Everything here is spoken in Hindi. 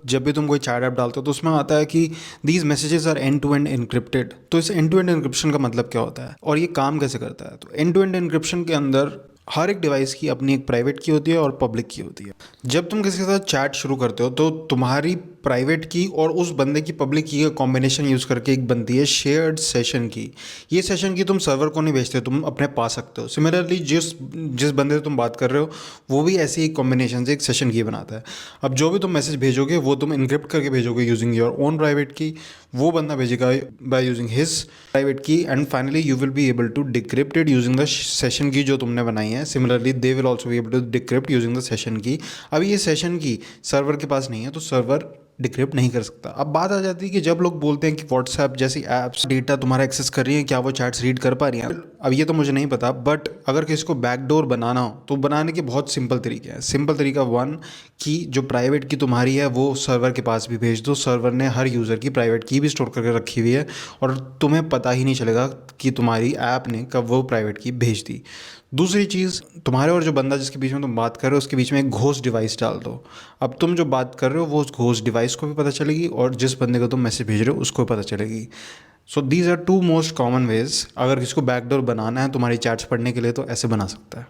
जब भी तुम कोई चैट ऐप डालते हो तो उसमें आता है कि these messages are end to end encrypted. तो इस एंड टू एंड एनक्रिप्शन का मतलब क्या होता है और ये काम कैसे करता है? तो एंड टू एंड एनक्रिप्शन के अंदर हर एक डिवाइस की अपनी एक प्राइवेट की होती है और पब्लिक की होती है। जब तुम किसी के साथ चैट शुरू करते हो तो तुम्हारी प्राइवेट की और उस बंदे की पब्लिक की का कॉम्बिनेशन यूज़ करके एक बनती है शेयर्ड सेशन की। ये सेशन की तुम सर्वर को नहीं भेजते, तुम अपने पा सकते हो। सिमिलरली जिस जिस बंदे से तुम बात कर रहे हो वो भी ऐसे ही कॉम्बिनेशन से एक सेशन की बनाता है। अब जो भी तुम मैसेज भेजोगे वो तुम इनक्रिप्ट करके भेजोगे यूजिंग योर ओन प्राइवेट की, वो बंदा भेजेगा by using his private key, and finally you will be able to decrypt it using the session key जो तुमने बनाई है। Similarly they will also be able to decrypt using the session key. अब ये सेशन की सर्वर के पास नहीं है तो सर्वर डिक्रिप्ट नहीं कर सकता। अब बात आ जाती है कि जब लोग बोलते हैं कि व्हाट्सएप जैसी ऐप्स डेटा तुम्हारा एक्सेस कर रही हैं, क्या वो चैट्स रीड कर पा रही हैं? अब ये तो मुझे नहीं पता, बट अगर किसी को बैकडोर बनाना हो तो बनाने के बहुत सिंपल तरीके हैं। सिंपल तरीका वन, कि जो प्राइवेट की तुम्हारी है वो सर्वर के पास भी भेज दो। सर्वर ने हर यूज़र की प्राइवेट की भी स्टोर करके रखी हुई है और तुम्हें पता ही नहीं चलेगा कि तुम्हारी ऐप ने कब वो प्राइवेट की भेज दी। दूसरी चीज़, तुम्हारे और जो बंदा जिसके बीच में तुम बात कर रहे हो उसके बीच में एक घोस्ट डिवाइस डाल दो। अब तुम जो बात कर रहे हो वो उस घोस्ट डिवाइस को भी पता चलेगी और जिस बंदे को तुम मैसेज भेज रहे हो उसको भी पता चलेगी। So these are two most common ways. अगर किसी को बैकडोर बनाना है तुम्हारी चैट्स पढ़ने के लिए तो ऐसे बना सकता है।